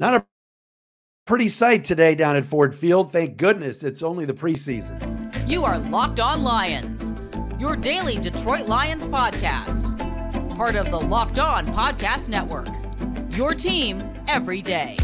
Not a pretty sight today down at Ford Field. Thank goodness it's only the preseason. You are Locked On Lions, your daily Detroit Lions podcast. Part of the Locked On Podcast Network, your team every day.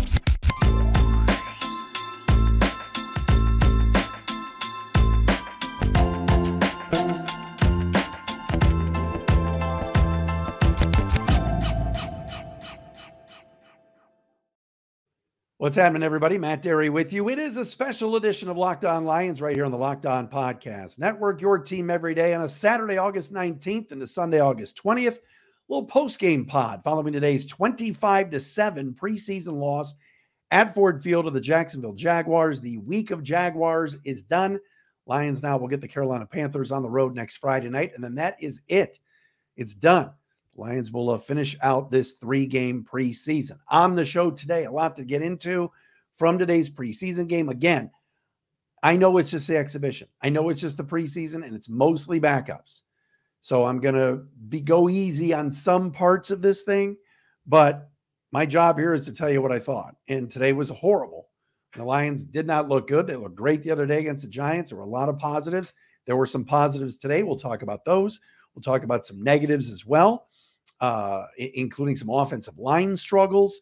What's happening, everybody? Matt Dery with you. It is a special edition of Locked On Lions right here on the Locked On Podcast Network, your team every day on a Saturday, August 19th and a Sunday, August 20th. Little post-game pod following today's 25-7 preseason loss at Ford Field to the Jacksonville Jaguars. The week of Jaguars is done. Lions now will get the Carolina Panthers on the road next Friday night, and then that is it. It's done. Lions will finish out this three-game preseason. On the show today, a lot to get into from today's preseason game. Again, I know it's just the exhibition. I know it's just the preseason, and it's mostly backups. So I'm going to go easy on some parts of this thing, but my job here is to tell you what I thought. And today was horrible. The Lions did not look good. They looked great the other day against the Giants. There were a lot of positives. There were some positives today. We'll talk about those. We'll talk about some negatives as well, including some offensive line struggles.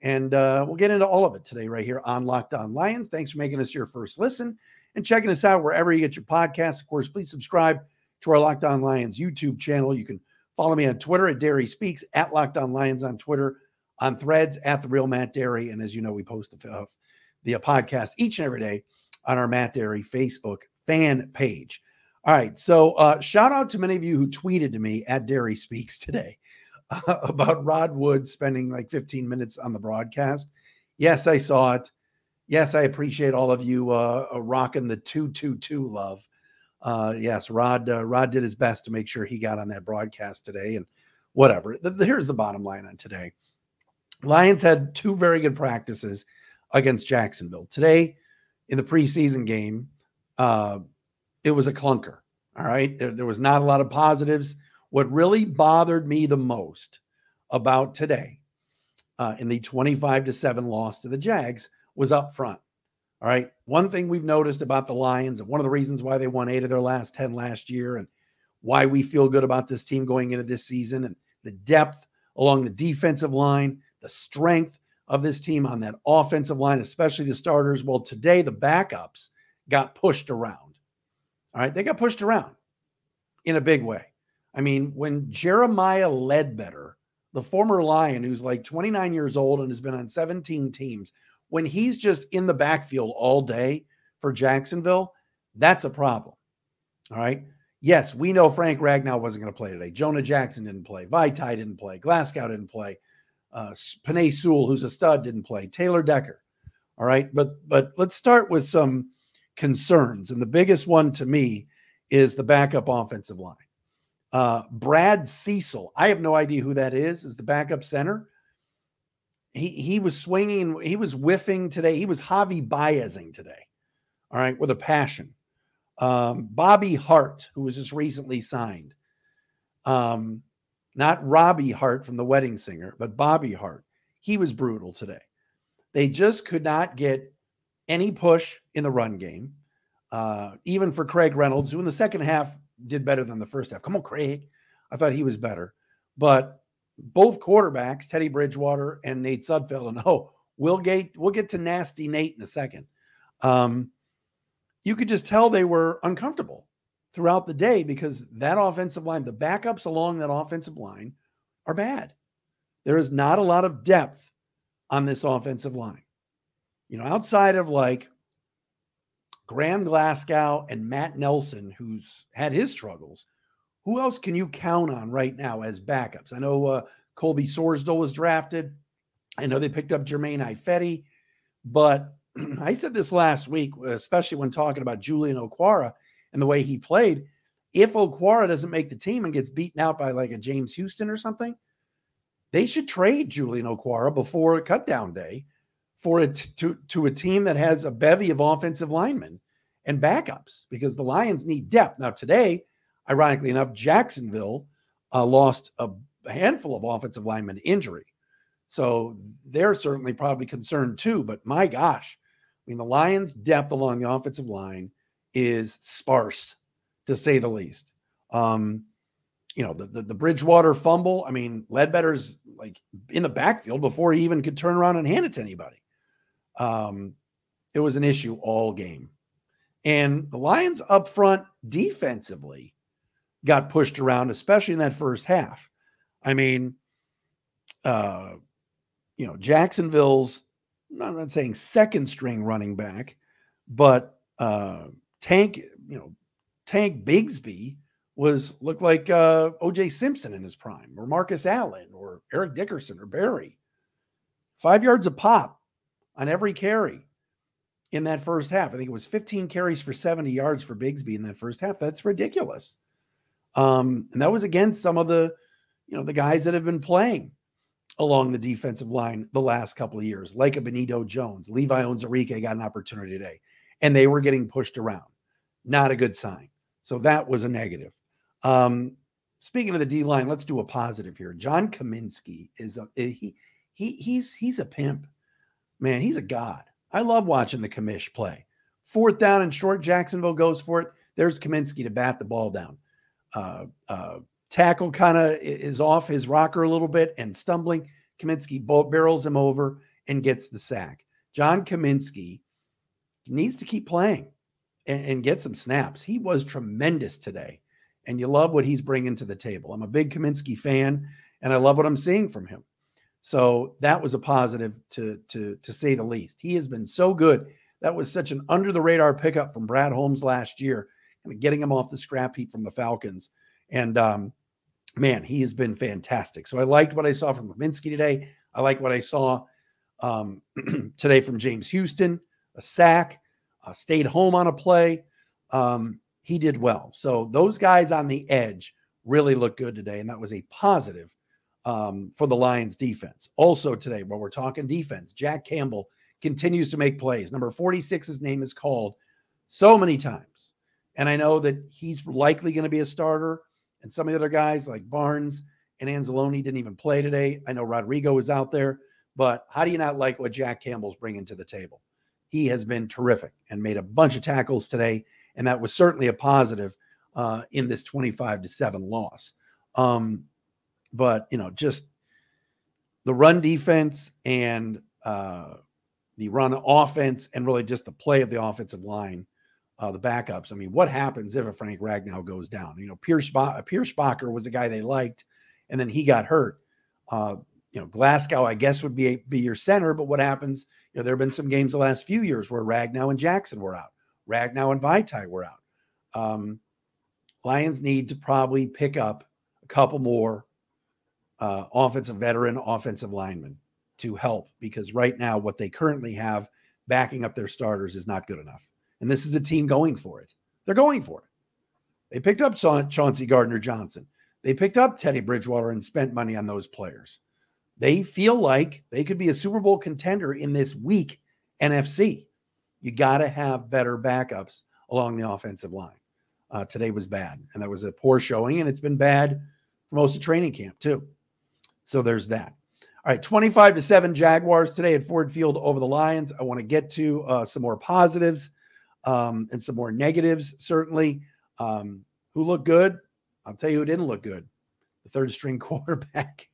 And we'll get into all of it today right here on Locked On Lions. Thanks for making us your first listen and checking us out wherever you get your podcasts. Of course, please subscribe to our Locked On Lions YouTube channel. You can follow me on Twitter at Dery Speaks, at Locked On Lions on Twitter, on Threads, at The Real Matt Dery. And as you know, we post the podcast each and every day on our Matt Dery Facebook fan page. All right, so shout out to many of you who tweeted to me at Dery Speaks today about Rod Wood spending like 15 minutes on the broadcast. Yes, I saw it. Yes, I appreciate all of you rocking the 222 love. Yes, Rod did his best to make sure he got on that broadcast today, and whatever. Here's the bottom line on today. Lions had two very good practices against Jacksonville. Today, in the preseason game, it was a clunker. All right. There was not a lot of positives. What really bothered me the most about today in the 25-7 loss to the Jags was up front. All right. One thing we've noticed about the Lions, and one of the reasons why they won 8 of their last 10 last year, and why we feel good about this team going into this season, and the depth along the defensive line, the strength of this team on that offensive line, especially the starters. Well, today the backups got pushed around. All right, they got pushed around in a big way. I mean, when Jeremiah Ledbetter, the former Lion, who's like 29 years old and has been on 17 teams, when he's just in the backfield all day for Jacksonville, that's a problem. All right. Yes, we know Frank Ragnow wasn't going to play today. Jonah Jackson didn't play. Vaitai didn't play. Glasgow didn't play. Penei Sewell, who's a stud, didn't play. Taylor Decker. All right. But let's start with some concerns. And the biggest one to me is the backup offensive line. Brad Cecil, I have no idea who that is the backup center. He was swinging, he was whiffing today. He was Javi Baezing today. All right, with a passion. Bobby Hart, who was just recently signed. Not Robbie Hart from The Wedding Singer, but Bobby Hart. He was brutal today. They just could not get any push in the run game, even for Craig Reynolds, who in the second half did better than the first half. Come on, Craig. I thought he was better. But both quarterbacks, Teddy Bridgewater and Nate Sudfeld, and we'll get to nasty Nate in a second. You could just tell they were uncomfortable throughout the day because that offensive line, the backups along that offensive line are bad. There is not a lot of depth on this offensive line. You know, outside of like Graham Glasgow and Matt Nelson, who's had his struggles, who else can you count on right now as backups? I know Colby Sorsdal was drafted. I know they picked up Jermaine Ifedi, but I said this last week, especially when talking about Julian Okwara and the way he played. If Okwara doesn't make the team and gets beaten out by like a James Houston or something, they should trade Julian Okwara before cut down day for it to a team that has a bevy of offensive linemen and backups, because the Lions need depth. Now today, ironically enough, Jacksonville lost a handful of offensive linemen to injury. So they're certainly probably concerned too. But my gosh, I mean, the Lions' depth along the offensive line is sparse, to say the least. The Bridgewater fumble, I mean, Ledbetter's like in the backfield before he even could turn around and hand it to anybody. It was an issue all game. And the Lions up front defensively got pushed around, especially in that first half. I mean, Jacksonville's, I'm not saying second string running back, but Tank Bigsby looked like O.J. Simpson in his prime, or Marcus Allen, or Eric Dickerson, or Barry. 5 yards a pop on every carry in that first half. I think it was 15 carries for 70 yards for Bigsby in that first half. That's ridiculous. And that was against some of the guys that have been playing along the defensive line the last couple of years, like a Benito Jones. Levi Onwuzurike got an opportunity today, and they were getting pushed around. Not a good sign. So that was a negative. Speaking of the D-line, let's do a positive here. John Cominsky is he's a pimp. Man, he's a god. I love watching the commish play. 4th down and short, Jacksonville goes for it. There's Cominsky to bat the ball down. Tackle kind of is off his rocker a little bit and stumbling. Cominsky barrels him over and gets the sack. John Cominsky needs to keep playing and get some snaps. He was tremendous today, and you love what he's bringing to the table. I'm a big Cominsky fan, and I love what I'm seeing from him. So that was a positive to say the least. He has been so good. That was such an under-the-radar pickup from Brad Holmes last year, kind of getting him off the scrap heap from the Falcons. And, man, he has been fantastic. So I liked what I saw from Cominsky today. I like what I saw today from James Houston, a sack, stayed home on a play. He did well. So those guys on the edge really looked good today, and that was a positive for the Lions defense. Also today, while we're talking defense, Jack Campbell continues to make plays. Number 46's name is called so many times. And I know that he's likely going to be a starter. And some of the other guys like Barnes and Anzalone didn't even play today. I know Rodrigo is out there. But how do you not like what Jack Campbell's bringing to the table? He has been terrific and made a bunch of tackles today. And that was certainly a positive in this 25-7 loss. But, just the run defense and the run offense and really just the play of the offensive line, the backups. I mean, what happens if a Frank Ragnow goes down? Pierce Bacher was a guy they liked, and then he got hurt. Glasgow, I guess, would be your center, but what happens? There have been some games the last few years where Ragnow and Jackson were out. Ragnow and Vaitai were out. Lions need to probably pick up a couple more veteran offensive linemen to help, because right now what they currently have backing up their starters is not good enough. And this is a team going for it. They're going for it. They picked up Chauncey Gardner-Johnson. They picked up Teddy Bridgewater and spent money on those players. They feel like they could be a Super Bowl contender in this weak NFC. You got to have better backups along the offensive line. Today was bad, and that was a poor showing, and it's been bad for most of training camp too. So there's that. All right, 25-7 Jaguars today at Ford Field over the Lions. I want to get to some more positives and some more negatives, certainly. Who looked good? I'll tell you who didn't look good. The third string quarterback.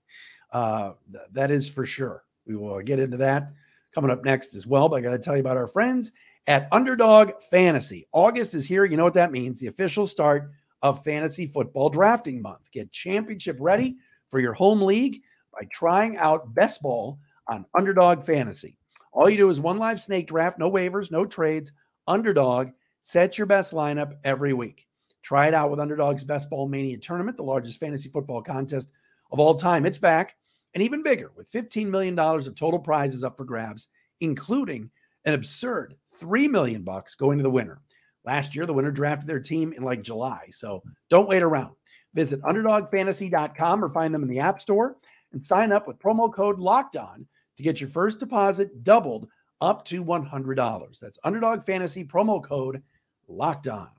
That is for sure. We will get into that coming up next as well. But I got to tell you about our friends at Underdog Fantasy. August is here. You know what that means. The official start of fantasy football drafting month. Get championship ready for your home league by trying out Best Ball on Underdog Fantasy. All you do is one live snake draft, no waivers, no trades. Underdog sets your best lineup every week. Try it out with Underdog's Best Ball Mania Tournament, the largest fantasy football contest of all time. It's back and even bigger with $15 million of total prizes up for grabs, including an absurd $3 million going to the winner. Last year, the winner drafted their team in like July, so don't wait around. Visit UnderdogFantasy.com or find them in the App Store and sign up with promo code LOCKEDON to get your first deposit doubled up to $100. That's Underdog Fantasy promo code LOCKEDON.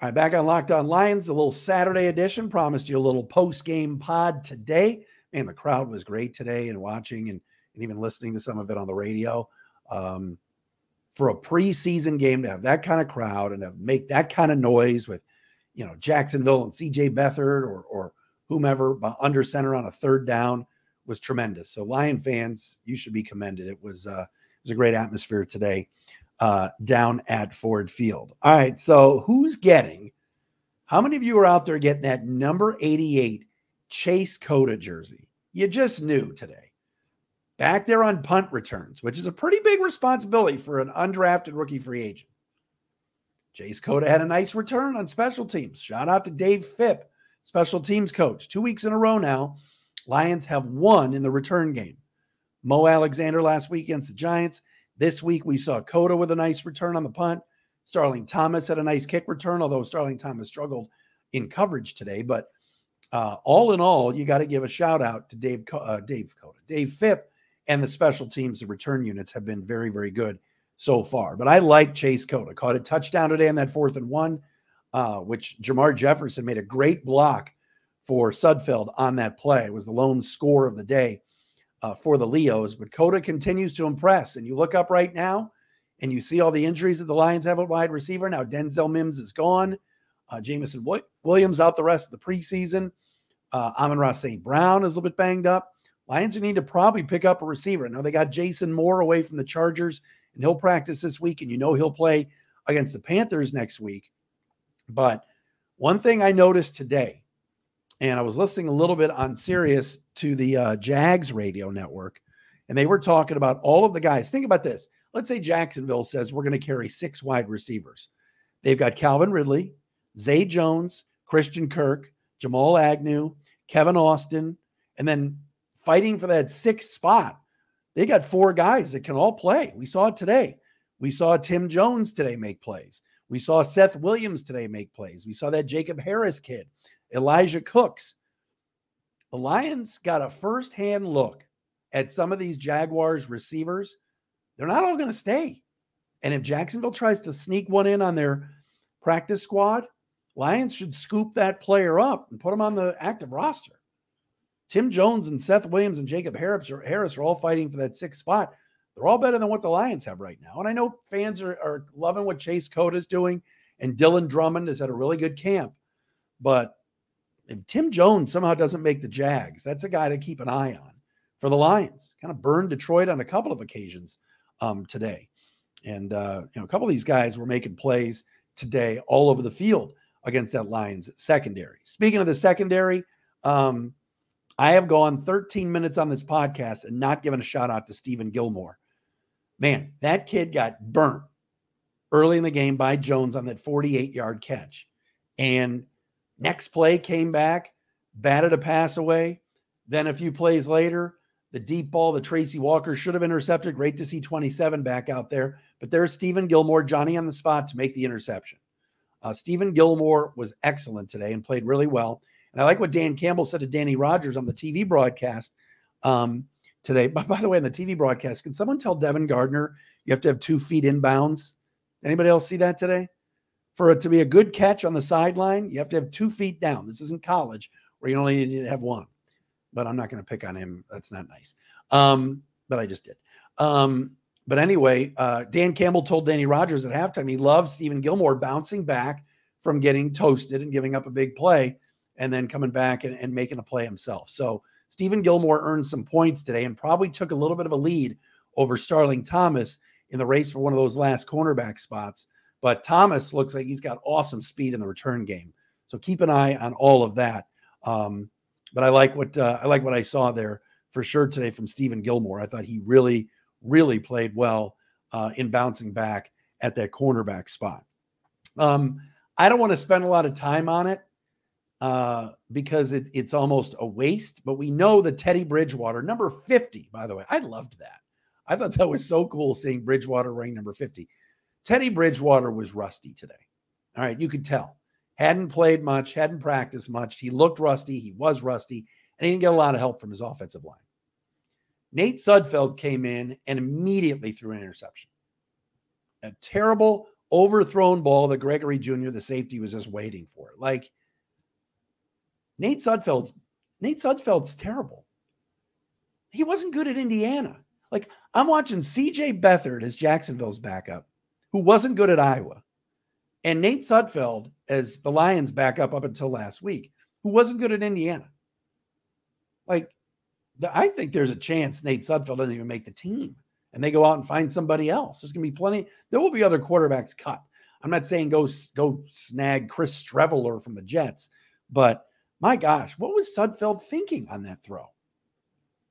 All right, back on Locked On Lions, a little Saturday edition. Promised you a little post-game pod today. Man, the crowd was great today and watching and even listening to some of it on the radio. For a preseason game to have that kind of crowd and to make that kind of noise with, Jacksonville and C.J. Beathard or whomever under center on a third down was tremendous. So Lion fans, you should be commended. It was a great atmosphere today down at Ford Field. All right, so how many of you are out there getting that number 88 Chase Cota jersey? You just knew today. Back there on punt returns, which is a pretty big responsibility for an undrafted rookie free agent. Chase Cota had a nice return on special teams. Shout out to Dave Phipp, special teams coach. 2 weeks in a row now, Lions have won in the return game. Mo Alexander last week against the Giants. This week we saw Cota with a nice return on the punt. Starling Thomas had a nice kick return, although Starling Thomas struggled in coverage today. But all in all, you got to give a shout out to Dave Phipp and the special teams. The return units have been very, very good so far. But I like Chase Cota. Caught a touchdown today on that 4th and 1, which Jamar Jefferson made a great block for Sudfeld on that play. It was the lone score of the day for the Leos. But Cota continues to impress. And you look up right now and you see all the injuries that the Lions have at wide receiver. Now Denzel Mims is gone. Jamison Williams out the rest of the preseason. Amon-Ra St. Brown is a little bit banged up. Lions need to probably pick up a receiver. Now they got Jason Moore away from the Chargers, and he'll practice this week, and he'll play against the Panthers next week. But one thing I noticed today, and I was listening a little bit on Sirius to the Jags radio network, and they were talking about all of the guys. Think about this. Let's say Jacksonville says we're going to carry 6 wide receivers. They've got Calvin Ridley, Zay Jones, Christian Kirk, Jamal Agnew, Kevin Austin, and then fighting for that 6th spot, they got 4 guys that can all play. We saw it today. We saw Tim Jones today make plays. We saw Seth Williams today make plays. We saw that Jacob Harris kid, Elijah Cooks. The Lions got a firsthand look at some of these Jaguars receivers. They're not all going to stay. And if Jacksonville tries to sneak one in on their practice squad, Lions should scoop that player up and put him on the active roster. Tim Jones and Seth Williams and Jacob Harris are all fighting for that 6th spot. They're all better than what the Lions have right now. And I know fans are loving what Chase Cota is doing, and Dylan Drummond has had a really good camp. But if Tim Jones somehow doesn't make the Jags, that's a guy to keep an eye on for the Lions. Kind of burned Detroit on a couple of occasions today. And a couple of these guys were making plays today all over the field against that Lions secondary. Speaking of the secondary, I have gone 13 minutes on this podcast and not given a shout out to Stephen Gilmore. Man, that kid got burnt early in the game by Jones on that 48-yard catch. And next play came back, batted a pass away. Then a few plays later, the deep ball that Tracy Walker should have intercepted. Great to see 27 back out there. But there's Stephen Gilmore, Johnny on the spot to make the interception. Stephen Gilmore was excellent today and played really well. And I like what Dan Campbell said to Danny Rogers on the TV broadcast today. By the way, on the TV broadcast, can someone tell Devin Gardner you have to have 2 feet inbounds? Anybody else see that today? For it to be a good catch on the sideline, you have to have 2 feet down. This isn't college where you only need to have 1. But I'm not going to pick on him. That's not nice. But I just did. But anyway, Dan Campbell told Danny Rogers at halftime he loves Stephen Gilmore bouncing back from getting toasted and giving up a big play and then coming back and making a play himself. So Stephen Gilmore earned some points today and probably took a little bit of a lead over Starling Thomas in the race for one of those last cornerback spots. But Thomas looks like he's got awesome speed in the return game. So keep an eye on all of that. But I like what I saw there for sure today from Stephen Gilmore. I thought he really, really played well in bouncing back at that cornerback spot. I don't want to spend a lot of time on it because it's almost a waste, but we know that Teddy Bridgewater, number 50, by the way, I loved that. I thought that was so cool seeing Bridgewater wearing number 50. Teddy Bridgewater was rusty today. All right, you could tell. Hadn't played much, hadn't practiced much. He looked rusty. He was rusty, and he didn't get a lot of help from his offensive line. Nate Sudfeld came in and immediately threw an interception. A terrible overthrown ball that Gregory Jr., the safety, was just waiting for. Like, Nate Sudfeld's terrible. He wasn't good at Indiana. Like, I'm watching CJ Beathard as Jacksonville's backup, who wasn't good at Iowa, and Nate Sudfeld as the Lions backup up until last week, who wasn't good at Indiana. Like, I think there's a chance Nate Sudfeld doesn't even make the team, and they go out and find somebody else. There's going to be plenty. There will be other quarterbacks cut. I'm not saying go snag Chris Streveler from the Jets, but my gosh, what was Sudfeld thinking on that throw?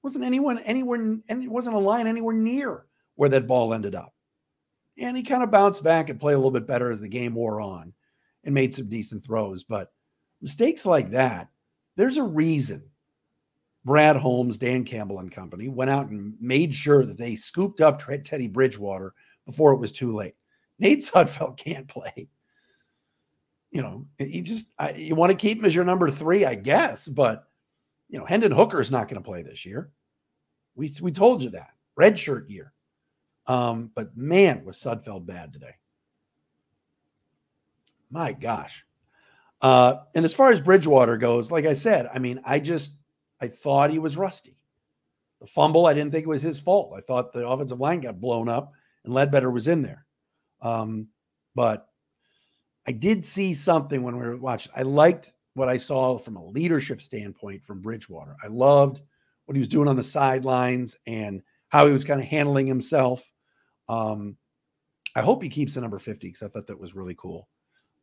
Wasn't anyone anywhere, and it wasn't a line anywhere near where that ball ended up. And he kind of bounced back and played a little bit better as the game wore on and made some decent throws. But mistakes like that, there's a reason Brad Holmes, Dan Campbell and company went out and made sure that they scooped up Teddy Bridgewater before it was too late. Nate Sudfeld can't play. You know, you want to keep him as your number 3, I guess, but you know, Hendon Hooker's not going to play this year. We told you that. Redshirt year. But man, was Sudfeld bad today. My gosh. And as far as Bridgewater goes, like I said, I mean, I thought he was rusty. The fumble, I didn't think it was his fault. I thought the offensive line got blown up and Ledbetter was in there. But I did see something when we were watching. I liked what I saw from a leadership standpoint from Bridgewater. I loved what he was doing on the sidelines and how he was kind of handling himself. I hope he keeps the number 50 because I thought that was really cool.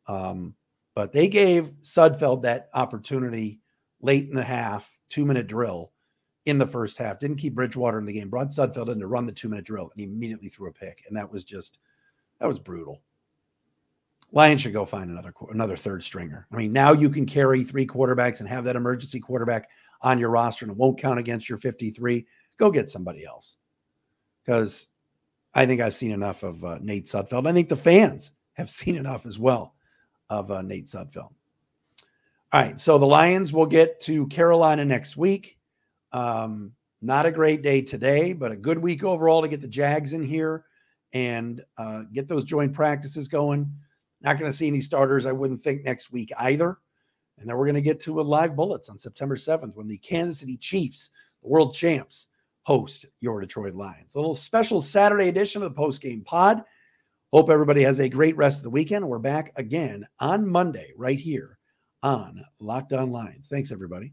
But they gave Sudfeld that opportunity late in the half, 2-minute drill in the first half. Didn't keep Bridgewater in the game. Brought Sudfeld in to run the 2-minute drill, and he immediately threw a pick. And that was brutal. Lions should go find another third stringer. I mean, now you can carry 3 quarterbacks and have that emergency quarterback on your roster, and it won't count against your 53. Go get somebody else. Because I think I've seen enough of Nate Sudfeld. I think the fans have seen enough as well of Nate Sudfeld. All right, so the Lions will get to Carolina next week. Not a great day today, but a good week overall to get the Jags in here and get those joint practices going. Not going to see any starters, I wouldn't think, next week either. And then we're going to get to a live bullets on September 7th when the Kansas City Chiefs, the world champs, host your Detroit Lions. A little special Saturday edition of the post-game pod. Hope everybody has a great rest of the weekend. We're back again on Monday right here on Locked On Lions. Thanks, everybody.